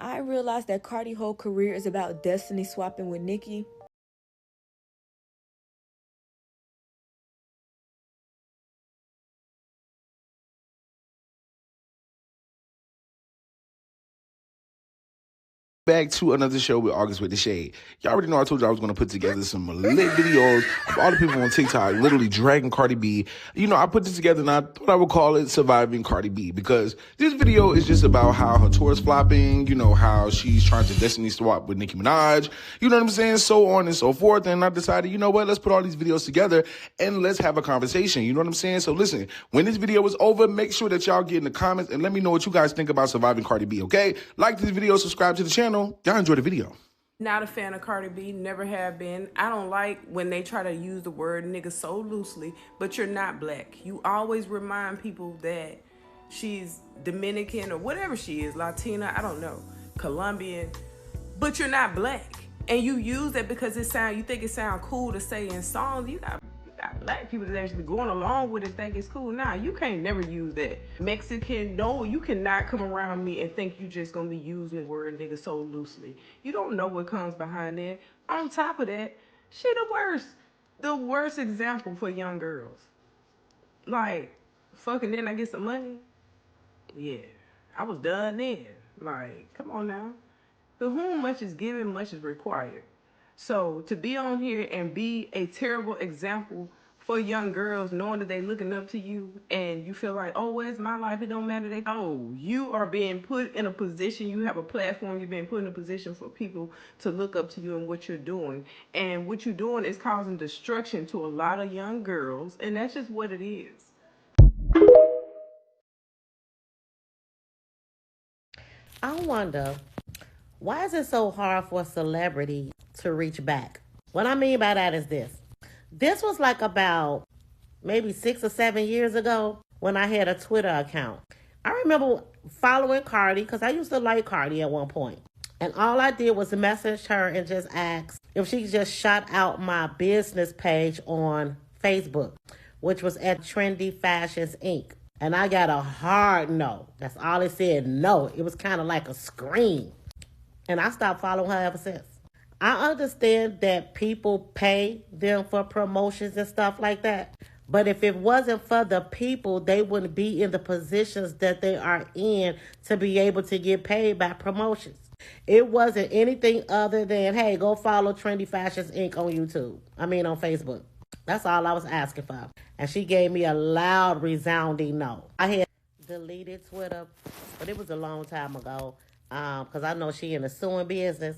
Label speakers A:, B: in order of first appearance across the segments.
A: I realized that Cardi's whole career is about destiny swapping with Nicki.
B: Back to another show with August with the Shade. Y'all already know I told you I was going to put together some lit videos of all the people on TikTok literally dragging Cardi B. I put this together and I thought I would call it Surviving Cardi B because this video is just about how her tour is flopping, how she's trying to destiny swap with Nicki Minaj, you know what I'm saying, so on and so forth. And I decided, you know what, let's put all these videos together and let's have a conversation, you know what I'm saying? So listen, when this video is over, make sure that y'all get in the comments and let me know what you guys think about Surviving Cardi B, okay? Like this video, subscribe to the channel. Y'all enjoy the video.
C: Not a fan of Cardi B, never have been. I don't like when they try to use the word nigga so loosely, but you're not black. You always remind people that she's Dominican or whatever she is, Latina, I don't know, Colombian, but you're not black. And you use that because you think it sounds cool to say in songs. You got black people that actually going along with it think it's cool. Nah, you can't never use that. Mexican, no, you cannot come around me and think you just gonna be using the word nigga so loosely. You don't know what comes behind that. On top of that, she the worst example for young girls. Like, fucking then I get some money. Yeah, I was done then. Like, come on now. To whom much is given, much is required. So to be on here and be a terrible example for young girls, knowing that they looking up to you and you feel like, oh, where's my life? It don't matter. You are being put in a position. You have a platform. You're being put in a position for people to look up to you and what you're doing. And what you're doing is causing destruction to a lot of young girls. And that's just what it is.
D: I wonder, why is it so hard for a celebrity to reach back? What I mean by that is this. This was like about maybe 6 or 7 years ago when I had a Twitter account. I remember following Cardi because I used to like Cardi at one point. And all I did was message her and just ask if she could just shout out my business page on Facebook, which was at Trendy Fashions Inc. And I got a hard no. That's all it said, no. It was kind of like a scream. And I stopped following her ever since. I understand that people pay them for promotions and stuff like that. But if it wasn't for the people, they wouldn't be in the positions that they are in to be able to get paid by promotions. It wasn't anything other than, hey, go follow Trendy Fashions Inc. on YouTube. On Facebook. That's all I was asking for. And she gave me a loud, resounding no. I had deleted Twitter, but it was a long time ago. Because I know she in the suing business.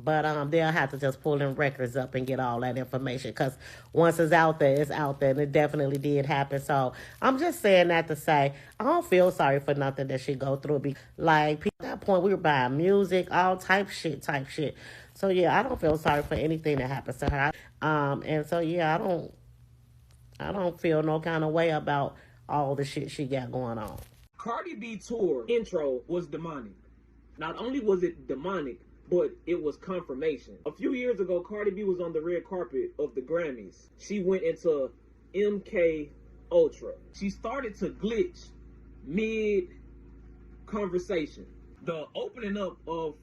D: But they'll have to just pull them records up and get all that information. Because once it's out there, it's out there. And it definitely did happen. So I'm just saying that to say, I don't feel sorry for nothing that she go through. Like, at that point, we were buying music, all type shit. So, yeah, I don't feel sorry for anything that happens to her. And so, yeah, I don't feel no kind of way about all the shit she got going on.
E: Cardi B tour intro was demonic. Not only was it demonic, but it was confirmation. A few years ago, Cardi B was on the red carpet of the Grammys. She went into MK Ultra. She started to glitch mid-conversation. The opening up of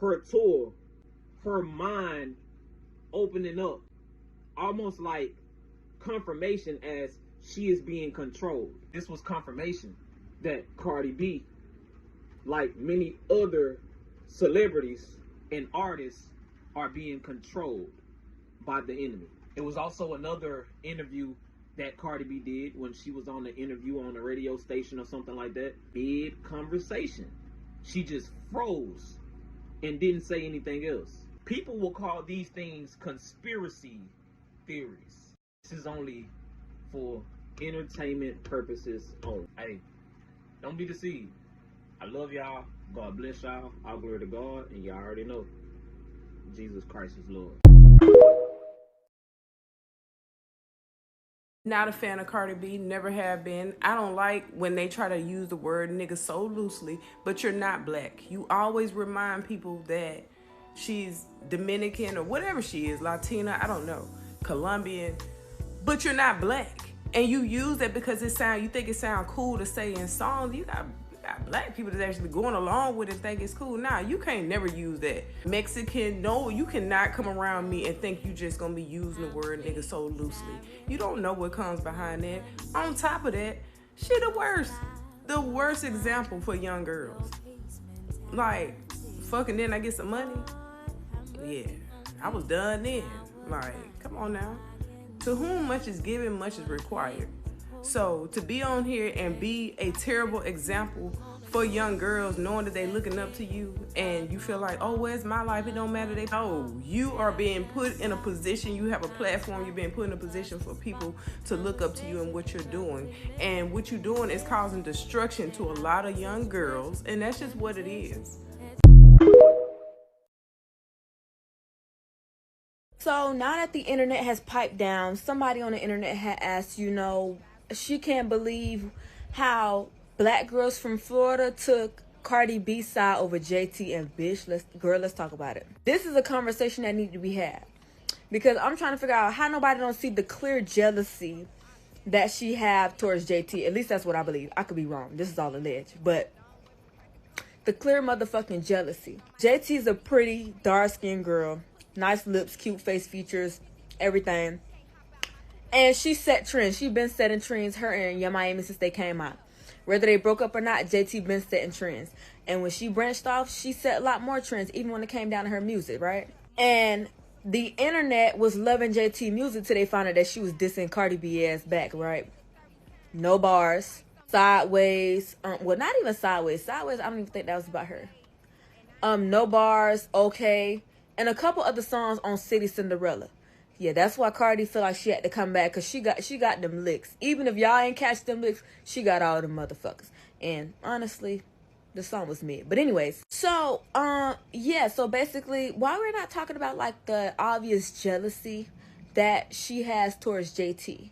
E: her tour, her mind opening up, almost like confirmation as she is being controlled. This was confirmation that Cardi B, like many other celebrities and artists, are being controlled by the enemy. It was also another interview that Cardi B did when she was on the interview on a radio station or something like that. Mid-conversation, she just froze and didn't say anything else. People will call these things conspiracy theories. This is only for entertainment purposes only. Hey, don't be deceived. I love y'all. God bless y'all. All glory to God. And y'all already know Jesus Christ is Lord.
C: Not a fan of Cardi B, never have been. I don't like when they try to use the word nigga so loosely, but you're not black. You always remind people that she's Dominican or whatever she is, Latina, I don't know, Colombian, but you're not black. And you use that because you think it sounds cool to say in songs. got black people that's actually going along with it and think it's cool. Nah, you can't never use that. Mexican, no, you cannot come around me and think you just gonna be using the word nigga so loosely. You don't know what comes behind that. On top of that, shit the worst example for young girls. Like, fucking then I get some money. Yeah, I was done then. Like, come on now. To whom much is given, much is required. So to be on here and be a terrible example for young girls, knowing that they looking up to you and you feel like, oh, where's my life? It don't matter. You are being put in a position. You have a platform. You're being put in a position for people to look up to you and what you're doing. And what you're doing is causing destruction to a lot of young girls. And that's just what it is.
A: So now that the internet has piped down, somebody on the internet had asked, she can't believe how black girls from Florida took Cardi B's side over JT and bitch. Let's talk about it. This is a conversation that needs to be had because I'm trying to figure out how nobody don't see the clear jealousy that she have towards JT. At least that's what I believe. I could be wrong. This is all alleged, but the clear motherfucking jealousy. JT's a pretty dark-skinned girl. Nice lips, cute face features, everything. And she set trends. She been setting trends, her and Young Miami, since they came out. Whether they broke up or not, JT been setting trends. And when she branched off, she set a lot more trends, even when it came down to her music, right? And the internet was loving JT music till they found out that she was dissing Cardi B ass back, right? No bars. Sideways. Well, not even Sideways. Sideways, I don't even think that was about her. No bars, okay. And a couple other songs on City Cinderella. Yeah, that's why Cardi feel like she had to come back, because she got them licks. Even if y'all ain't catch them licks, she got all them motherfuckers. And honestly, the song was mid. But anyways, so so basically, why we're not talking about like the obvious jealousy that she has towards JT.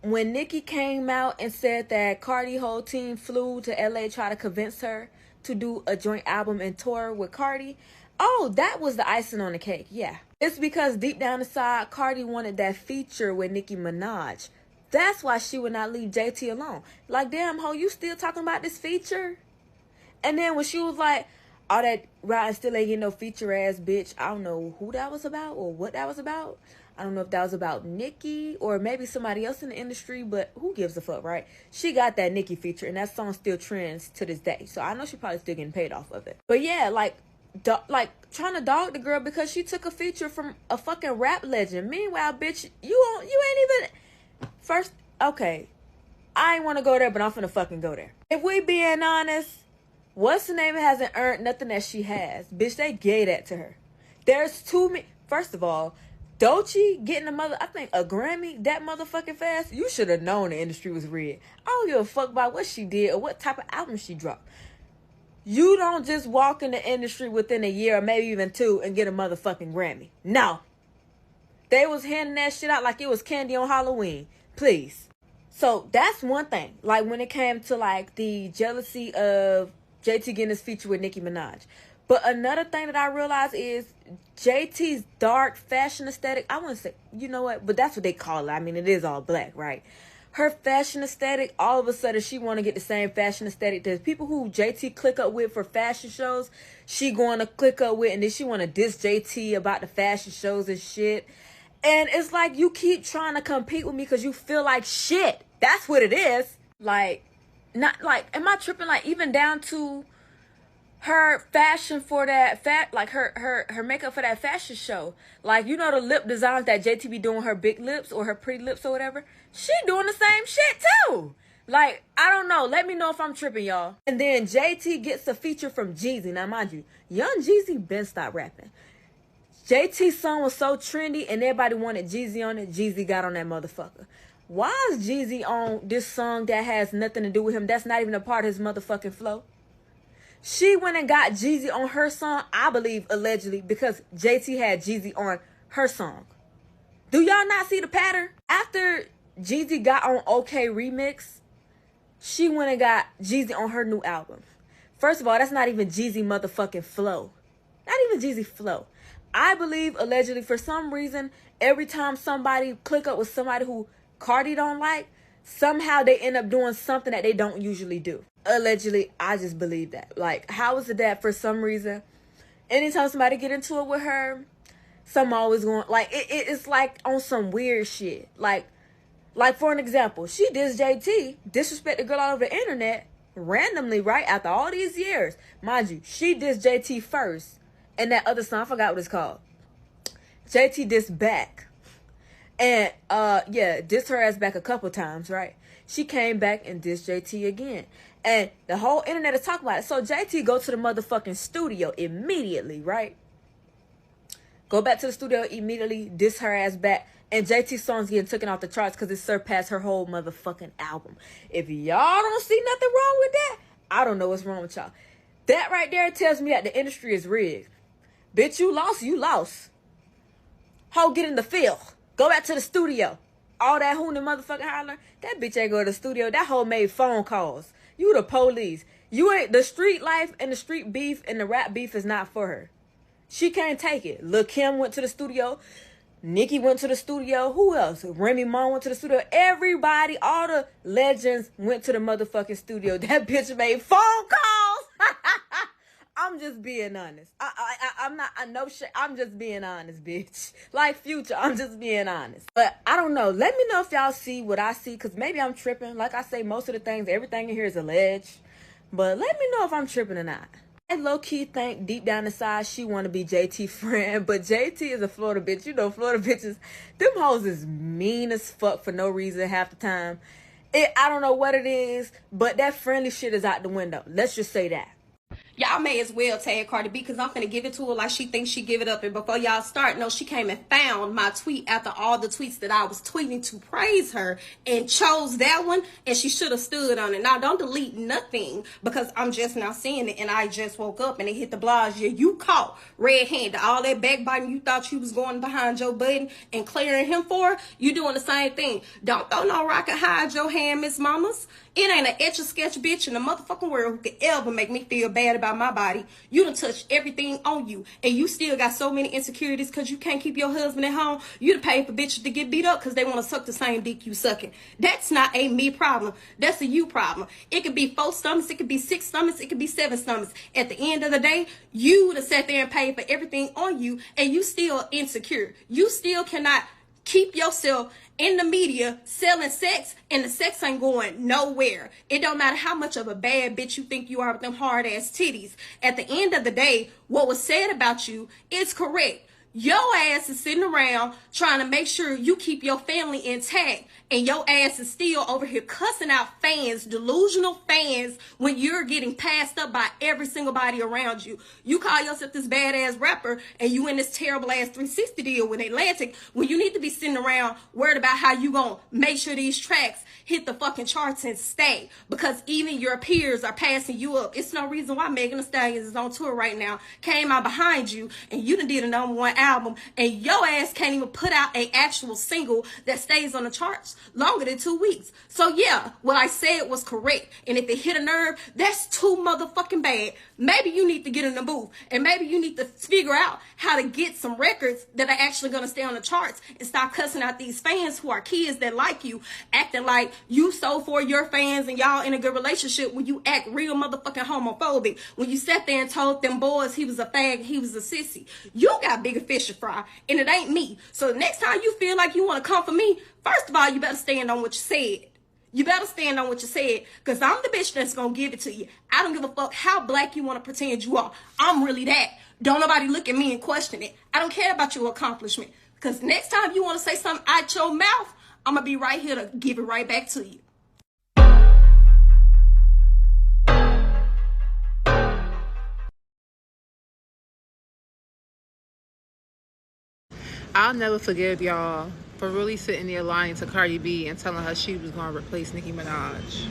A: When Nicki came out and said that Cardi whole team flew to LA try to convince her to do a joint album and tour with Cardi. Oh, that was the icing on the cake, yeah. It's because deep down inside, Cardi wanted that feature with Nicki Minaj. That's why she would not leave JT alone. Like, damn, ho, you still talking about this feature? And then when she was like, all that riding still ain't getting no feature ass bitch, I don't know who that was about or what that was about. I don't know if that was about Nicki or maybe somebody else in the industry, but who gives a fuck, right? She got that Nicki feature, and that song still trends to this day. So I know she probably still getting paid off of it. But yeah, like trying to dog the girl because she took a feature from a fucking rap legend. Meanwhile, bitch, you ain't even first. Okay, I ain't want to go there, but I'm finna fucking go there. If we being honest, what's the name hasn't earned nothing that she has. Bitch, they gave that to her. There's too many. First of all, Doechii getting I think a Grammy that motherfucking fast. You should have known the industry was rigged. I don't give a fuck about what she did or what type of album she dropped. You don't just walk in the industry within a year or maybe even two and get a motherfucking Grammy. No. They was handing that shit out like it was candy on Halloween. Please. So that's one thing. Like when it came to like the jealousy of JT getting his feature with Nicki Minaj. But another thing that I realized is JT's dark fashion aesthetic. I wouldn't say, you know what? But that's what they call it. I mean, it is all black, right? Her fashion aesthetic, all of a sudden she want to get the same fashion aesthetic that people who JT click up with for fashion shows, she going to click up with, and then she want to diss JT about the fashion shows and shit. And it's like you keep trying to compete with me because you feel like shit. That's what it is. Like, not like, am I tripping? Like, even down to her fashion for that like her makeup for that fashion show. Like, you know the lip designs that JT be doing, her big lips or her pretty lips or whatever. She doing the same shit too. Like, I don't know. Let me know if I'm tripping, y'all. And then JT gets a feature from Jeezy. Now, mind you, young Jeezy been stopped rapping. JT's song was so trendy and everybody wanted Jeezy on it. Jeezy got on that motherfucker. Why is Jeezy on this song that has nothing to do with him? That's not even a part of his motherfucking flow. She went and got Jeezy on her song, I believe, allegedly, because JT had Jeezy on her song. Do y'all not see the pattern? After Jeezy got on OK Remix, she went and got Jeezy on her new album. First of all, that's not even Jeezy motherfucking flow. Not even Jeezy flow. I believe, allegedly, for some reason, every time somebody click up with somebody who Cardi don't like, somehow they end up doing something that they don't usually do. Allegedly, I just believe that. Like, how is it that for some reason, anytime somebody get into it with her, some always going, like, it's like on some weird shit. Like for an example, she dissed JT, disrespect the girl all over the internet, randomly, right? After all these years. Mind you, she dissed JT first. And that other song, I forgot what it's called. JT dissed back. And, dissed her ass back a couple times, right? She came back and dissed JT again. And the whole internet is talking about it. So JT go to the motherfucking studio immediately, right? Go back to the studio immediately, diss her ass back. And JT's songs getting taken off the charts because it surpassed her whole motherfucking album. If y'all don't see nothing wrong with that, I don't know what's wrong with y'all. That right there tells me that the industry is rigged. Bitch, you lost. Ho, get in the field. Go back to the studio. All that hooning motherfucking hollering, that bitch ain't go to the studio. That hoe made phone calls. You the police. You ain't, the street life and the street beef and the rap beef is not for her. She can't take it. Lil' Kim went to the studio. Nicki went to the studio. Who else? Remy Ma went to the studio. Everybody, all the legends went to the motherfucking studio. That bitch made phone calls. I'm just being honest. I'm not, I know shit. I'm just being honest, bitch. Like Future, I'm just being honest. But I don't know. Let me know if y'all see what I see, because maybe I'm tripping. Like I say, most of the things, everything in here is alleged. But let me know if I'm tripping or not. I low-key think deep down inside she want to be JT friend, but JT is a Florida bitch. You know, Florida bitches, them hoes is mean as fuck for no reason half the time. I don't know what it is, but that friendly shit is out the window. Let's just say that.
F: Y'all may as well tag Cardi B, because I'm finna give it to her like she thinks she give it up. And before y'all start, no, she came and found my tweet after all the tweets that I was tweeting to praise her and chose that one, and she should have stood on it. Now, don't delete nothing because I'm just now seeing it and I just woke up and it hit the blogs. Yeah, you caught red-handed. All that backbiting you thought you was going behind Joe Budden and clearing him for, you doing the same thing. Don't throw no rock and hide your hand, Miss Mamas. It ain't an etch-a-sketch bitch in the motherfucking world who could ever make me feel bad about my body. You done touched everything on you, and you still got so many insecurities because you can't keep your husband at home. You done paid for bitches to get beat up because they want to suck the same dick you sucking. That's not a me problem. That's a you problem. It could be 4 stomachs. It could be 6 stomachs. It could be 7 stomachs. At the end of the day, you would have sat there and paid for everything on you, and you still insecure. You still cannot keep yourself in the media selling sex, and the sex ain't going nowhere. It don't matter how much of a bad bitch you think you are with them hard ass titties. At the end of the day, what was said about you is correct. Your ass is sitting around trying to make sure you keep your family intact, and your ass is still over here cussing out fans, delusional fans, when you're getting passed up by every single body around you. You call yourself this badass rapper, and you in this terrible ass 360 deal with Atlantic, when you need to be sitting around worried about how you gonna make sure these tracks hit the fucking charts and stay, because even your peers are passing you up. It's no reason why Megan Thee Stallion is on tour right now, came out behind you, and you done did a #1 album, and your ass can't even put out a actual single that stays on the charts longer than 2 weeks. So yeah, what I said was correct, and if it hit a nerve, that's too motherfucking bad. Maybe you need to get in the booth, and maybe you need to figure out how to get some records that are actually gonna stay on the charts, and stop cussing out these fans who are kids that like you, acting like you so for your fans and y'all in a good relationship, when you act real motherfucking homophobic, when you sat there and told them boys he was a fag, he was a sissy. You got bigger fish to fry, and it ain't me. So the next time you feel like you want to come for me, first of all, you better stand on what you said. You better stand on what you said, because I'm the bitch that's going to give it to you. I don't give a fuck how black you want to pretend you are. I'm really that. Don't nobody look at me and question it. I don't care about your accomplishment, because next time you want to say something out your mouth, I'm going to be right here to give it right back to you.
G: I'll never forgive y'all for really sitting there lying to Cardi B and telling her she was going to replace Nicki Minaj.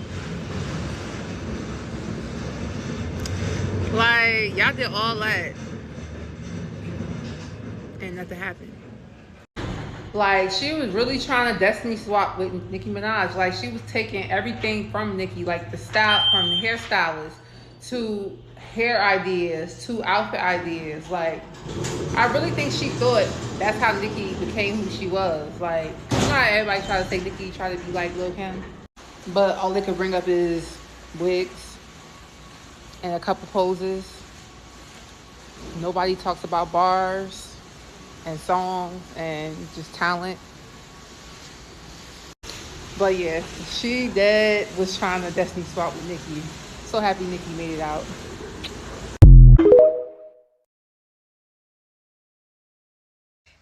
G: Like, y'all did all that and nothing happened. Like, she was really trying to destiny swap with Nicki Minaj. Like, she was taking everything from Nicki, like the style, from the hairstylist to hair ideas to outfit ideas. Like, I really think she thought that's how Nicki became who she was. Like, you know how everybody try to say Nicki try to be like Lil' Kim? but all they could bring up is wigs and a couple poses. Nobody talks about bars and songs and just talent. But yeah, she dead was trying to destiny swap with Nicki. So happy Nicki made it out.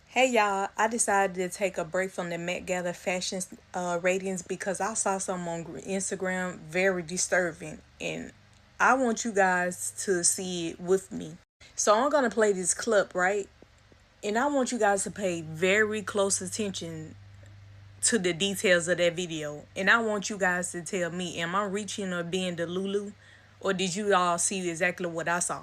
A: Hey y'all, I decided to take a break from the Met Gala fashion ratings because I saw something on Instagram very disturbing, and I want you guys to see it with me. So I'm gonna play this clip, right? And I want you guys to pay very close attention to the details of that video. And I want you guys to tell me, am I reaching or being Delulu? Or did you all see exactly what I saw?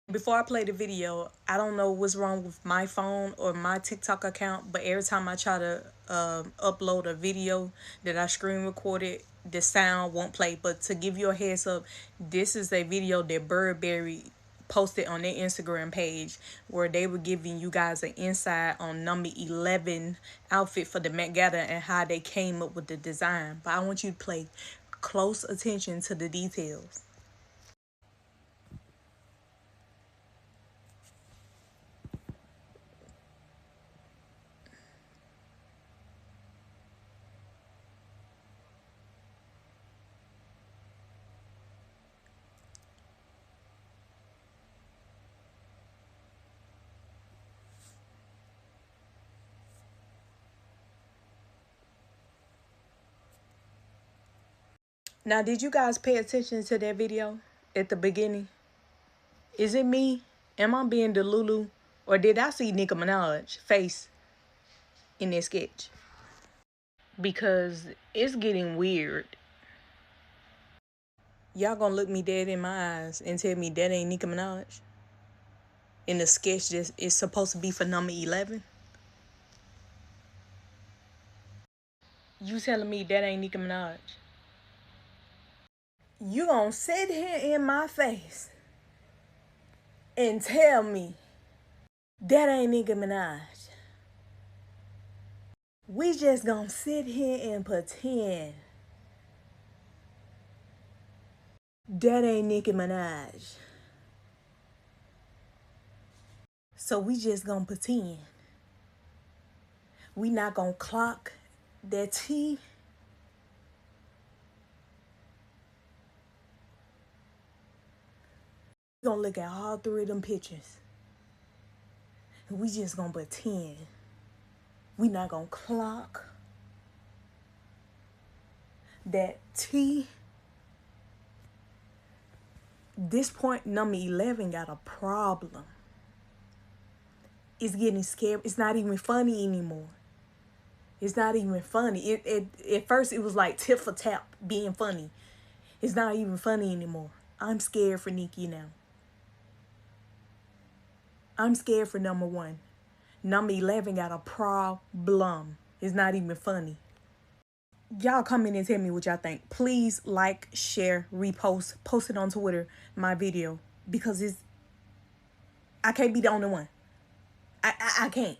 A: Before I play the video, I don't know what's wrong with my phone or my TikTok account, but every time I try to upload a video that I screen recorded, the sound won't play. But to give you a heads up, this is a video that Burberry posted on their Instagram page where they were giving you guys an insight on number 11 outfit for the Met Gala and how they came up with the design. But I want you to pay close attention to the details. Now, did you guys pay attention to that video at the beginning? Is it me? Am I being Delulu? Or did I see Nicki Minaj face in this sketch? Because it's getting weird. Y'all gonna look me dead in my eyes and tell me that ain't Nicki Minaj? In the sketch that is supposed to be for number 11? You telling me that ain't Nicki Minaj? You gonna sit here in my face and tell me that ain't Nicki Minaj? We just gonna sit here and pretend that ain't Nicki Minaj. So we just gonna pretend. We not gonna clock that T. We gonna look at all three of them pictures. And we just gonna pretend. We not gonna clock that T. This point, number 11 got a problem. It's getting scary. It's not even funny anymore. It's not even funny. At first, it was like tip for tap being funny. It's not even funny anymore. I'm scared for Nicki now. I'm scared for number 1. Number 11 got a problem. It's not even funny. Y'all come in and tell me what y'all think. Please like, share, repost, post it on Twitter, my video. Because I can't be the only one. I can't.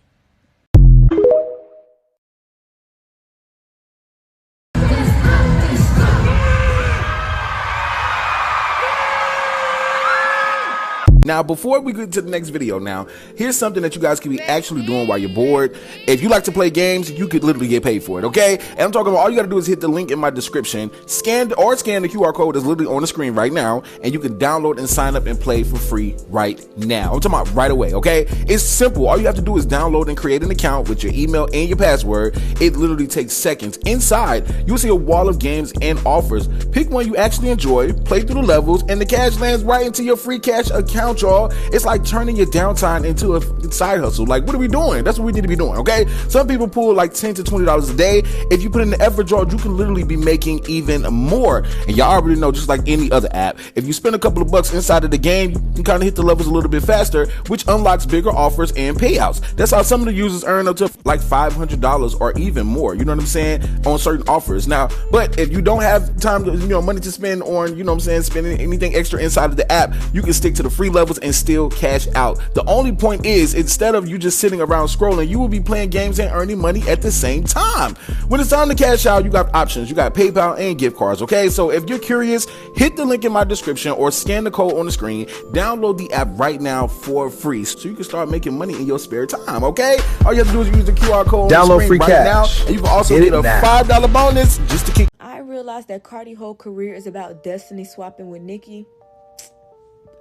B: Now, before we get to the next video now, here's something that you guys can be actually doing while you're bored. If you like to play games, you could literally get paid for it, okay? And I'm talking about all you gotta do is hit the link in my description, scan the QR code that's literally on the screen right now, and you can download and sign up and play for free right now. I'm talking about right away, okay? It's simple. All you have to do is download and create an account with your email and your password. It literally takes seconds. Inside, you'll see a wall of games and offers. Pick one you actually enjoy, play through the levels, and the cash lands right into your free cash account, y'all. It's like turning your downtime into a side hustle. Like, what are we doing? That's what we need to be doing, okay? Some people pull like $10 to $20 a day. If you put in the effort, y'all, you can literally be making even more. And y'all already know, just like any other app, if you spend a couple of bucks inside of the game, you can kind of hit the levels a little bit faster, which unlocks bigger offers and payouts. That's how some of the users earn up to like $500 or even more, you know what I'm saying, on certain offers. Now, but if you don't have time to, money to spend on, spending anything extra inside of the app, you can stick to the free level levels and still cash out. The only point is, instead of you just sitting around scrolling, you will be playing games and earning money at the same time. When it's time to cash out, you got options. You got PayPal and gift cards, okay? So if you're curious, hit the link in my description or scan the code on the screen. Download the app right now for free so you can start making money in your spare time, okay? All you have to do is use the QR code on the screen right now. And you can also get a $5 bonus just to kick.
A: I realized that Cardi's whole career is about destiny swapping with Nicki.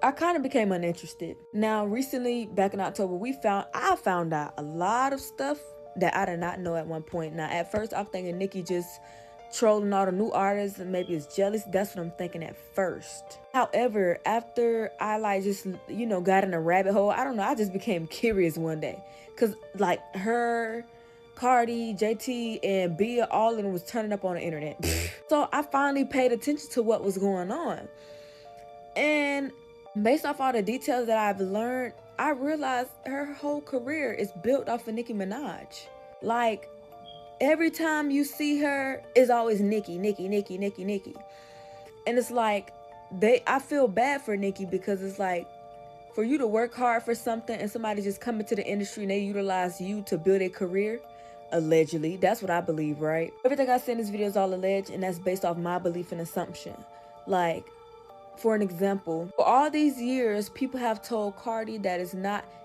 A: I kind of became uninterested. Now, recently, back in October, I found out a lot of stuff that I did not know at one point. Now, at first, I'm thinking Nicki just trolling all the new artists and maybe is jealous. That's what I'm thinking at first. However, after I just, got in a rabbit hole, I don't know, I just became curious one day. Because, her, Cardi, JT, and B, all of them was turning up on the internet. So I finally paid attention to what was going on. And based off all the details that I've learned, I realized her whole career is built off of Nicki Minaj. Every time you see her, it's always Nicki. And it's I feel bad for Nicki because it's for you to work hard for something and somebody just come into the industry and they utilize you to build a career. Allegedly, that's what I believe, right? Everything I say in this video is all alleged, and that's based off my belief and assumption. For an example, for all these years, people have told Cardi that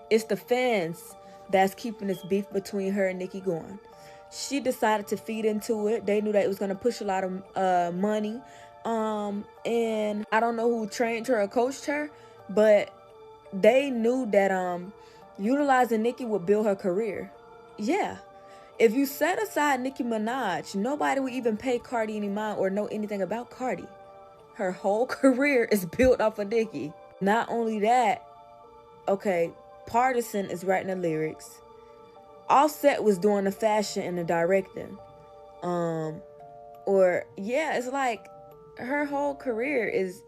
A: it's the fans that's keeping this beef between her and Nicki going. She decided to feed into it. They knew that it was going to push a lot of money. And I don't know who trained her or coached her, but they knew that utilizing Nicki would build her career. Yeah. If you set aside Nicki Minaj, nobody would even pay Cardi any mind or know anything about Cardi. Her whole career is built off of Nicki. Not only that, okay, Partisan is writing the lyrics. Offset was doing the fashion and the directing. It's her whole career is,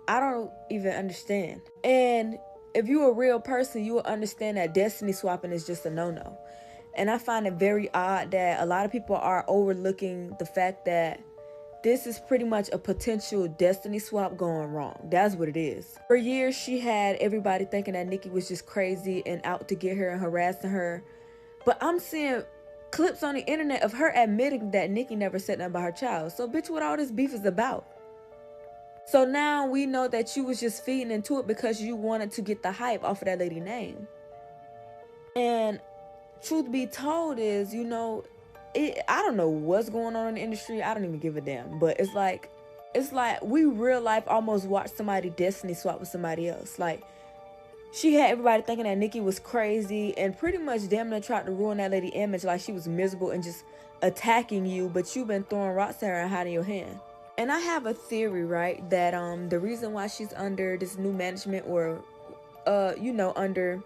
A: I don't even understand. And if you're a real person, you will understand that destiny swapping is just a no-no. And I find it very odd that a lot of people are overlooking the fact that this is pretty much a potential destiny swap going wrong. That's what it is. For years, she had everybody thinking that Nicki was just crazy and out to get her and harassing her. But I'm seeing clips on the internet of her admitting that Nicki never said nothing about her child. So, bitch, what all this beef is about? So now we know that you was just feeding into it because you wanted to get the hype off of that lady's name. And truth be told is, I don't know what's going on in the industry. I don't even give a damn. But it's like we real life almost watched somebody destiny swap with somebody else. She had everybody thinking that Nicki was crazy and pretty much damn near tried to ruin that lady image, like she was miserable and just attacking you, but you've been throwing rocks at her and hiding your hand. And I have a theory, right, that the reason why she's under this new management or under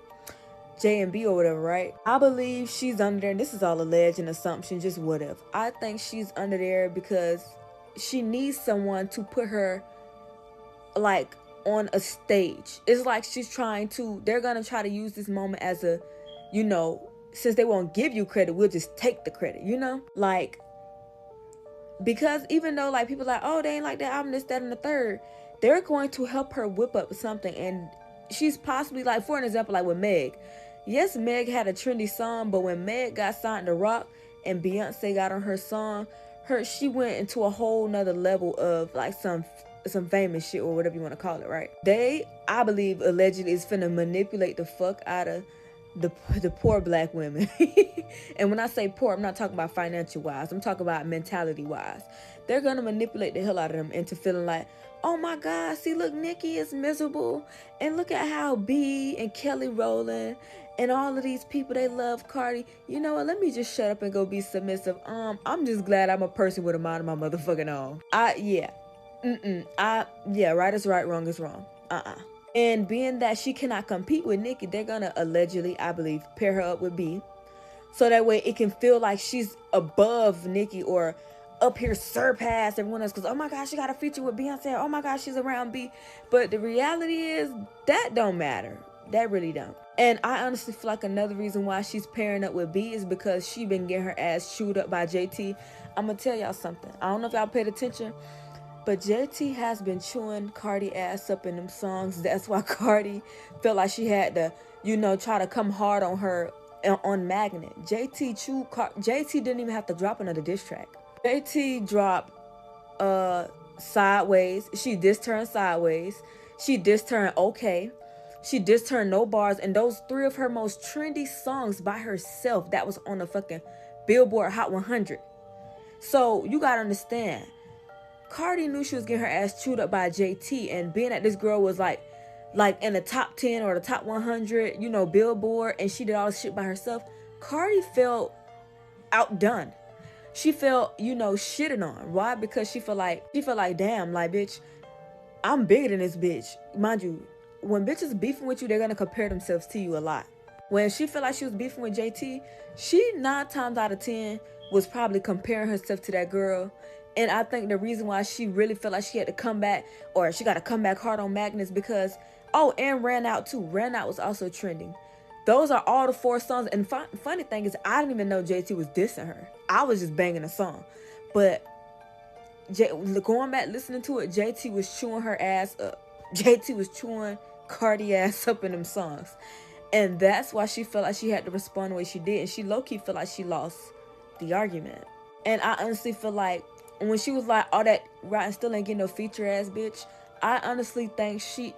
A: J&B or whatever, right? I believe she's under there, and this is all alleged and assumption, just whatever. I think she's under there because she needs someone to put her on a stage. It's they're gonna try to use this moment as a, since they won't give you credit, we'll just take the credit, because even though people oh, they ain't like that album, this, that, and the third, they're going to help her whip up something. And she's possibly for an example, with Meg. Yes, Meg had a trendy song, but when Meg got signed to Rock and Beyonce got on her song, she went into a whole nother level of some famous shit or whatever you want to call it, right? They, I believe, allegedly is finna manipulate the fuck out of the poor black women. And when I say poor, I'm not talking about financial wise. I'm talking about mentality wise. They're gonna manipulate the hell out of them into feeling oh my God, see, look, Nicki is miserable, and look at how B and Kelly Rowland and all of these people, they love Cardi. You know what? Let me just shut up and go be submissive. I'm just glad I'm a person with a mind of my motherfucking own. Right is right, wrong is wrong. And being that she cannot compete with Nicki, they're gonna allegedly, I believe, pair her up with B, so that way it can feel like she's above Nicki or up here surpass everyone else. Because, oh my gosh, she got a feature with Beyonce. Oh my gosh, she's around B. But the reality is that don't matter. That really don't. And I honestly feel like another reason why she's pairing up with B is because she been getting her ass chewed up by JT. I'm gonna tell y'all something. I don't know if y'all paid attention. But JT has been chewing Cardi ass up in them songs. That's why Cardi felt like she had to, try to come hard on her on Magnet. JT didn't even have to drop another diss track. JT dropped Sideways. She dissed her in Sideways. She dissed her in Okay. She dissed her in No Bars. And those 3 of her most trendy songs by herself, that was on the fucking Billboard Hot 100. So you gotta understand, Cardi knew she was getting her ass chewed up by JT, and being that this girl was like in the top 10 or the top 100, Billboard, and she did all this shit by herself, Cardi felt outdone. She felt, shitted on. Why? Because she felt like, damn, like, bitch, I'm bigger than this bitch. Mind you, when bitches beefing with you, they're gonna compare themselves to you a lot. When she felt like she was beefing with JT, she 9 times out of 10 was probably comparing herself to that girl. And I think the reason why she really felt like she had to come back, or she got to come back hard on Magnus, because, and Ran Out too. Ran Out was also trending. Those are all the 4 songs. And funny thing is, I didn't even know JT was dissing her. I was just banging a song. But going back listening to it, JT was chewing her ass up. JT was chewing Cardi ass up in them songs. And that's why she felt like she had to respond the way she did. And she low-key felt like she lost the argument. And I honestly feel like when she was like, all that right and still ain't getting no feature ass bitch, I honestly think she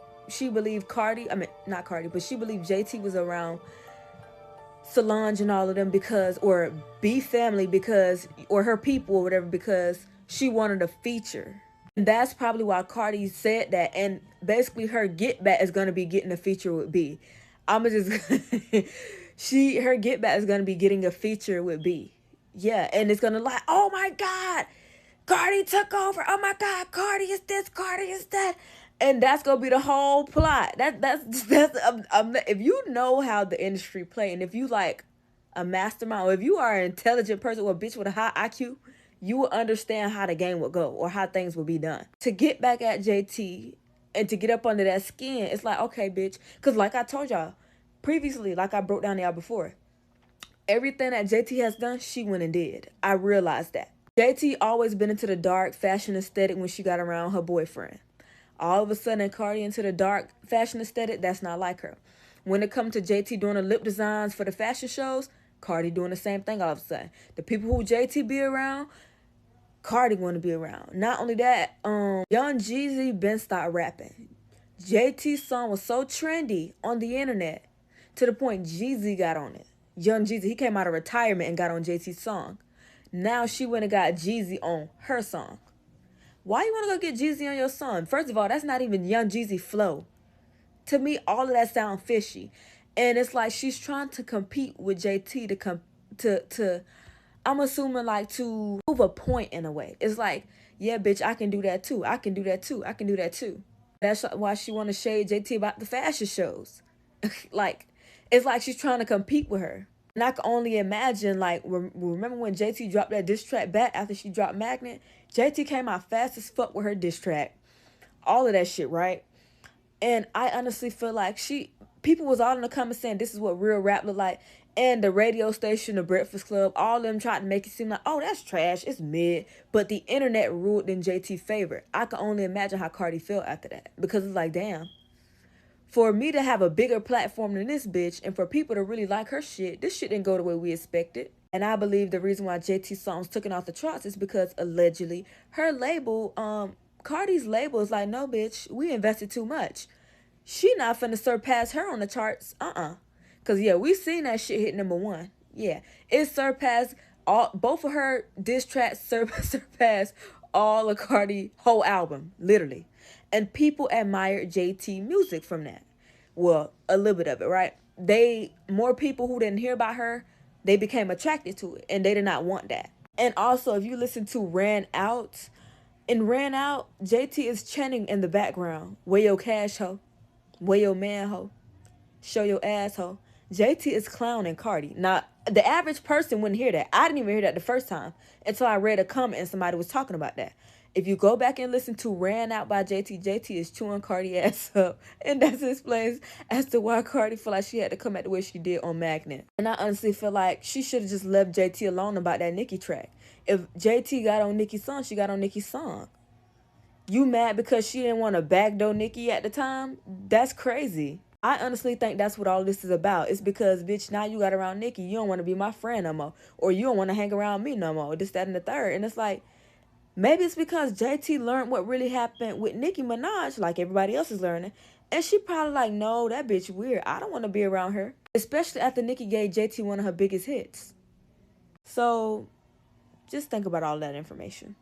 A: believed not Cardi, but she believed JT was around Solange and all of them or B family or her people or whatever, because she wanted a feature. And that's probably why Cardi said that. And basically her get back is going to be getting a feature with B. Her get back is going to be getting a feature with B. Yeah, and it's going to like, oh my God, Cardi took over. Oh my God, Cardi is this, Cardi is that. And that's going to be the whole plot. That's if you know how the industry play, and if you like a mastermind, or if you are an intelligent person or a bitch with a high IQ, you will understand how the game will go or how things will be done. To get back at JT and to get up under that skin, it's like, okay, bitch. Because like I told y'all previously, like I broke down to y'all before, everything that JT has done, she went and did. I realized that. JT always been into the dark fashion aesthetic when she got around her boyfriend. All of a sudden, Cardi into the dark fashion aesthetic, that's not like her. When it comes to JT doing the lip designs for the fashion shows, Cardi doing the same thing all of a sudden. The people who JT be around, Cardi want to be around. Not only that, Young Jeezy been stopped rapping. JT's song was so trendy on the internet to the point Jeezy got on it. Young Jeezy, he came out of retirement and got on JT's song. Now she went and got Jeezy on her song. Why you want to go get Jeezy on your song? First of all, that's not even Young Jeezy flow. To me, all of that sound fishy. And it's like she's trying to compete with JT to I'm assuming like to prove a point in a way. It's like, yeah, bitch, I can do that too. I can do that too. I can do that too. That's why she want to shade JT about the fashion shows. Like, it's like she's trying to compete with her. And I can only imagine, like, remember when JT dropped that diss track back after she dropped Magnet? JT came out fast as fuck with her diss track. All of that shit, right? And I honestly feel like people was all in the comments saying this is what real rap look like. And the radio station, the Breakfast Club, all of them tried to make it seem like, oh, that's trash, it's mid. But the internet ruled in JT's favor. I can only imagine how Cardi felt after that. Because it's like, damn. For me to have a bigger platform than this bitch, and for people to really like her shit, this shit didn't go the way we expected. And I believe the reason why JT's songs took it off the charts is because allegedly her label, Cardi's label is like, no, bitch, we invested too much. She not finna surpass her on the charts. Because, yeah, we seen that shit hit #1. Yeah, it surpassed both of her diss tracks surpassed all of Cardi's whole album, literally. And people admired JT music from that. Well, a little bit of it, right? More people who didn't hear about her, they became attracted to it. And they did not want that. And also, if you listen to Ran Out, in Ran Out, JT is chanting in the background, where your cash, ho? Where your man, ho? Show your ass, ho? JT is clowning Cardi. Now, the average person wouldn't hear that. I didn't even hear that the first time until I read a comment and somebody was talking about that. If you go back and listen to Ran Out by JT, JT is chewing Cardi ass up. And that explains as to why Cardi feel like she had to come at the way she did on Magnet. And I honestly feel like she should have just left JT alone about that Nicki track. If JT got on Nicki's song, she got on Nicki's song. You mad because she didn't want to backdoor Nicki at the time? That's crazy. I honestly think that's what all this is about. It's because, bitch, now you got around Nicki. You don't want to be my friend no more. Or you don't want to hang around me no more. This, that, and the third. And it's like, maybe it's because JT learned what really happened with Nicki Minaj, like everybody else is learning. And she probably like, no, that bitch weird. I don't want to be around her. Especially after Nicki gave JT one of her biggest hits. So, just think about all that information.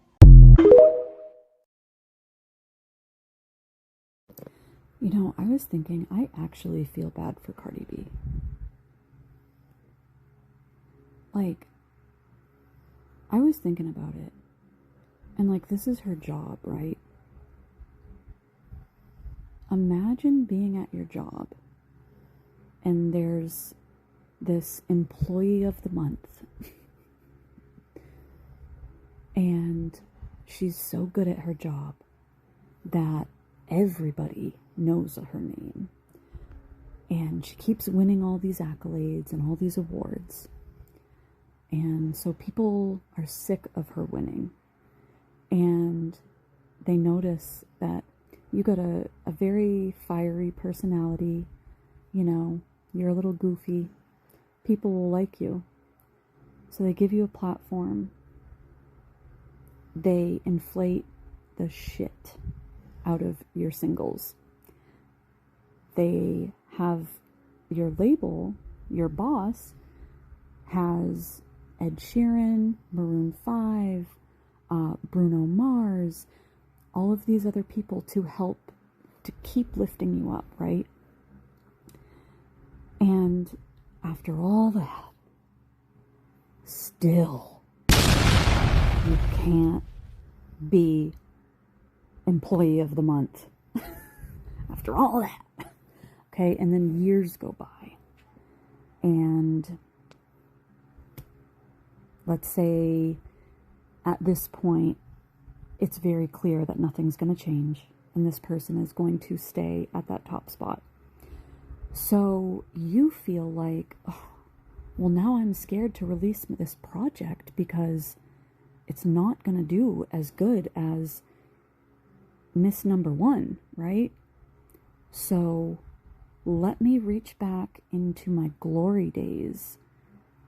H: You know, I was thinking, I actually feel bad for Cardi B. Like, I was thinking about it. And, like, this is her job, right? Imagine being at your job and there's this employee of the month. And she's so good at her job that everybody knows her name. And she keeps winning all these accolades and all these awards. And so people are sick of her winning. And they notice that you got a very fiery personality. You know, you're a little goofy. People will like you. So they give you a platform. They inflate the shit out of your singles. They have your label, your boss, has Ed Sheeran, Maroon 5, Bruno Mars, all of these other people to help to keep lifting you up, right? And after all that, still, you can't be employee of the month. After all that. Okay, and then years go by. And let's say at this point, it's very clear that nothing's going to change. And this person is going to stay at that top spot. So you feel like, oh, well, now I'm scared to release this project because it's not going to do as good as Miss Number One, right? So let me reach back into my glory days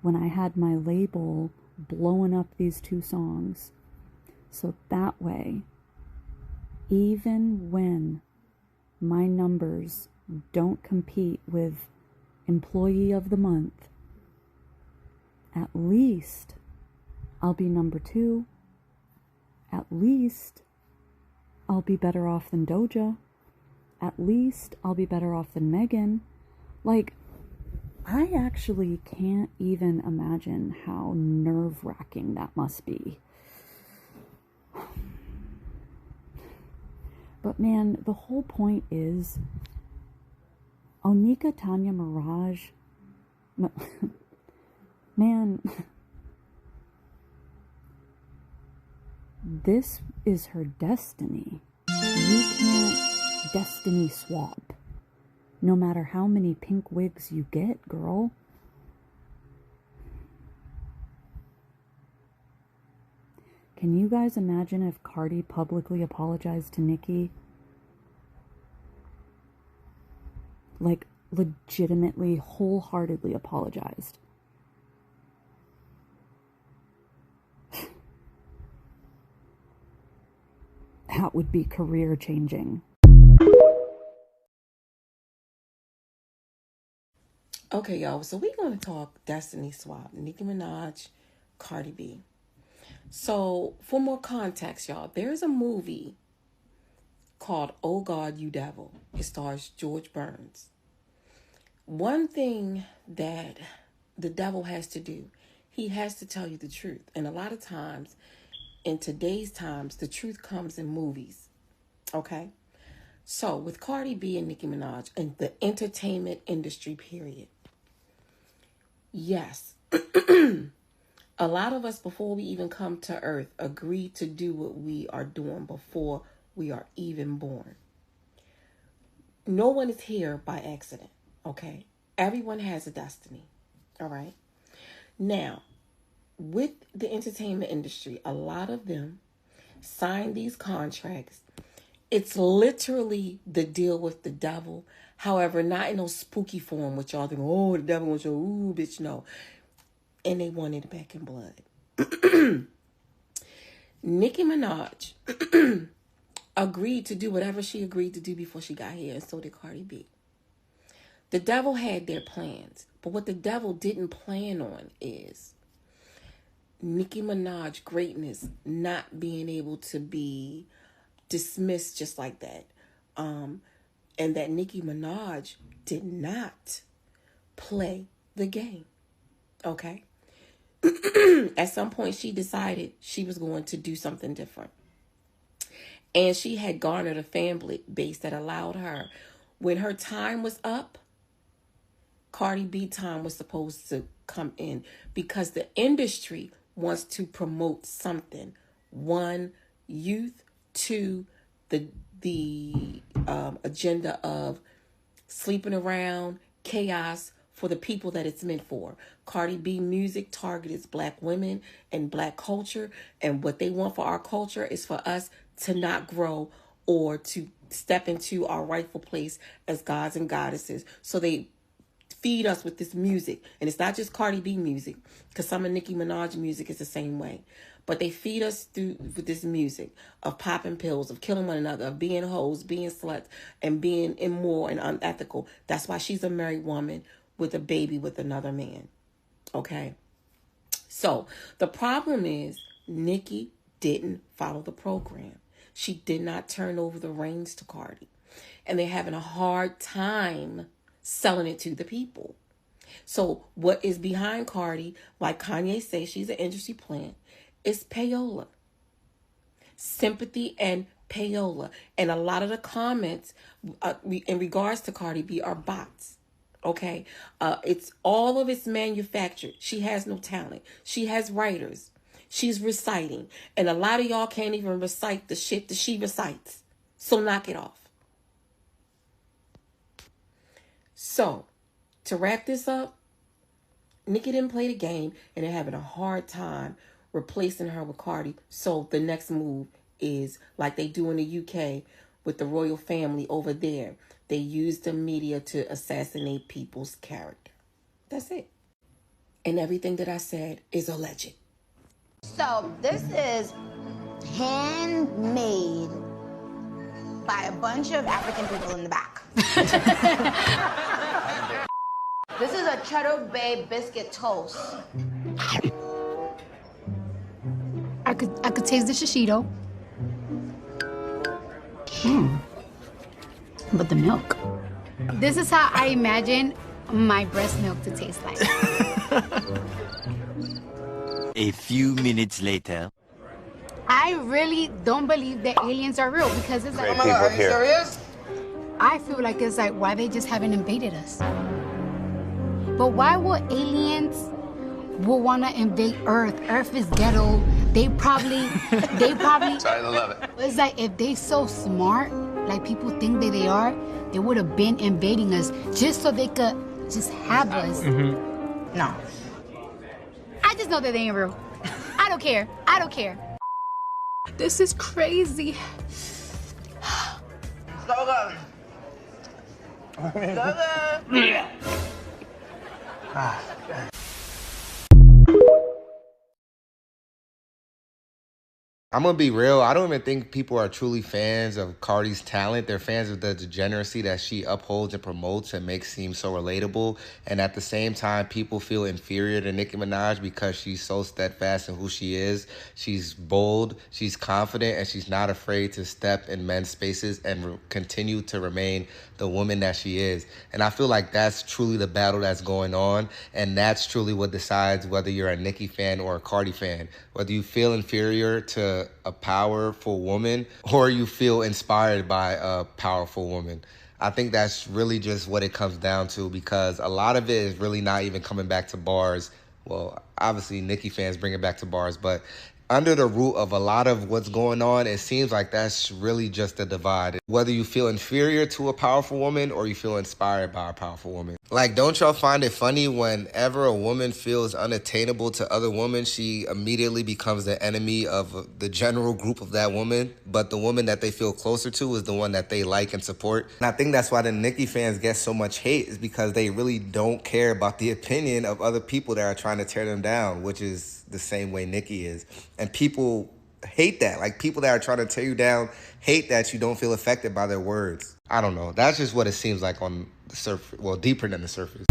H: when I had my label blowing up these 2 songs. So that way, even when my numbers don't compete with Employee of the Month, at least I'll be number 2. At least I'll be better off than Doja. At least I'll be better off than Megan. Like, I actually can't even imagine how nerve-wracking that must be. But man, the whole point is, Onika Tanya Mirage, no, man, this is her destiny. You can't destiny swap, no matter how many pink wigs you get, girl. Can you guys imagine if Cardi publicly apologized to Nicki? Like, legitimately, wholeheartedly apologized. That would be career changing.
I: Okay, y'all, so we're going to talk Destiny Swap, Nicki Minaj, Cardi B. So, for more context, y'all, there's a movie called Oh God, You Devil. It stars George Burns. One thing that the devil has to do, he has to tell you the truth. And a lot of times, in today's times, the truth comes in movies. Okay? So, with Cardi B and Nicki Minaj and the entertainment industry, period. Yes. A lot of us, before we even come to earth, agree to do what we are doing before we are even born. No one is here by accident, okay? Everyone has a destiny, all right? Now, with the entertainment industry, a lot of them sign these contracts It's literally the deal with the devil. However, not in no spooky form, which y'all think, oh, the devil wants you, ooh, bitch, no. And they wanted it back in blood. Nicki Minaj agreed to do whatever she agreed to do before she got here, and so did Cardi B. The devil had their plans, but what the devil didn't plan on is Nicki Minaj greatness not being able to be dismissed just like that. And that Nicki Minaj did not play the game. Okay? At some point, she decided she was going to do something different. And she had garnered a fan base that allowed her, when her time was up, Cardi B time was supposed to come in, because the industry wants to promote something. One, youth. Two, the agenda of sleeping around, chaos for the people that it's meant for. Cardi B music targets black women and black culture, and what they want for our culture is for us to not grow or to step into our rightful place as gods and goddesses. So they feed us with this music, and it's not just Cardi B music, because some of Nicki Minaj music is the same way. But they feed us through with this music of popping pills, of killing one another, of being hoes, being sluts, and being immoral and unethical. That's why she's a married woman with a baby with another man. Okay? So the problem is Nicki didn't follow the program. She did not turn over the reins to Cardi. And they're having a hard time selling it to the people. So what is behind Cardi, like Kanye says, she's an industry plant, is payola. Sympathy and payola. And a lot of the comments in regards to Cardi B are bots. Okay? It's all of it's manufactured. She has no talent. She has writers. She's reciting. And a lot of y'all can't even recite the shit that she recites. So knock it off. So, to wrap this up, Nicki didn't play the game, and they're having a hard time replacing her with Cardi. So the next move is like they do in the UK with the royal family over there. They use the media to assassinate people's character. That's it. And everything that I said is alleged.
J: So this is handmade by a bunch of African people in the back. This is a Cheddar Bay biscuit toast.
K: I could taste the shishito. But the milk. This is how I imagine my breast milk to taste like.
L: A few minutes later.
K: I really don't believe that aliens are real, because it's like,
M: oh my God, are you serious?
K: I feel like it's like, why they just haven't invaded us? But why would aliens will want to invade Earth? Earth is ghetto. They probably.
M: Sorry, I love it.
K: It's like, if they so smart, like people think that they are, they would have been invading us just so they could just have us.
J: No.
K: I just know that they ain't real. I don't care. I don't care. This is crazy.
J: So good. So good.
N: I'm gonna be real. I don't even think people are truly fans of Cardi's talent. They're fans of the degeneracy that she upholds and promotes and makes seem so relatable. And at the same time, people feel inferior to Nicki Minaj because she's so steadfast in who she is. She's bold, she's confident, and she's not afraid to step in men's spaces and continue to remain the woman that she is. And I feel like that's truly the battle that's going on. And that's truly what decides whether you're a Nicki fan or a Cardi fan. Whether you feel inferior to a powerful woman or you feel inspired by a powerful woman. I think that's really just what it comes down to, because a lot of it is really not even coming back to bars. Well, obviously Nicki fans bring it back to bars, but under the root of a lot of what's going on, it seems like that's really just a divide. Whether you feel inferior to a powerful woman or you feel inspired by a powerful woman. Like, don't y'all find it funny whenever a woman feels unattainable to other women, she immediately becomes the enemy of the general group of that woman, but the woman that they feel closer to is the one that they like and support. And I think that's why the Nicki fans get so much hate, is because they really don't care about the opinion of other people that are trying to tear them down, which is the same way Nicki is. And people hate that. Like, people that are trying to tear you down hate that you don't feel affected by their words. I don't know. That's just what it seems like on the surface. Well, deeper than the surface.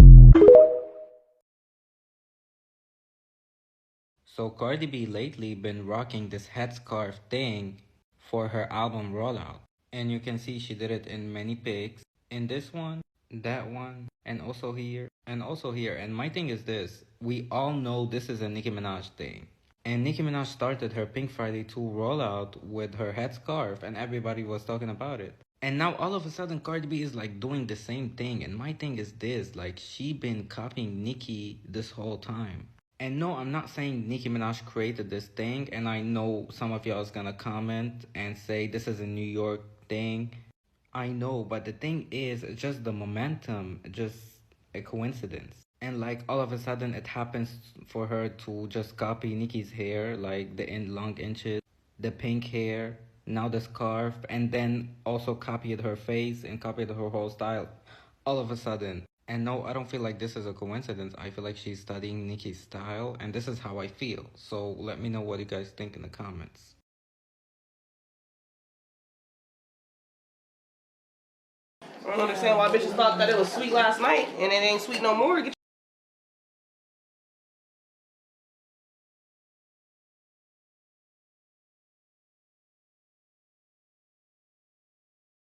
O: So Cardi B lately been rocking this headscarf thing for her album rollout. And you can see she did it in many pics. In this one, that one, and also here, and also here. And my thing is this. We all know this is a Nicki Minaj thing. And Nicki Minaj started her Pink Friday 2 rollout with her headscarf and everybody was talking about it. And now all of a sudden Cardi B is like doing the same thing. And my thing is this, like, she been copying Nicki this whole time. And no, I'm not saying Nicki Minaj created this thing, and I know some of y'all is gonna comment and say this is a New York thing. I know, but the thing is, it's just the momentum, just a coincidence. And like all of a sudden it happens for her to just copy Nicki's hair, like the long inches, the pink hair, now the scarf, and then also copied her face and copied her whole style all of a sudden. And no, I don't feel like this is a coincidence. I feel like she's studying Nicki's style, and this is how I feel. So let me know what you guys think in the comments.
P: I don't understand why bitches thought that it was sweet last night and it ain't sweet no more.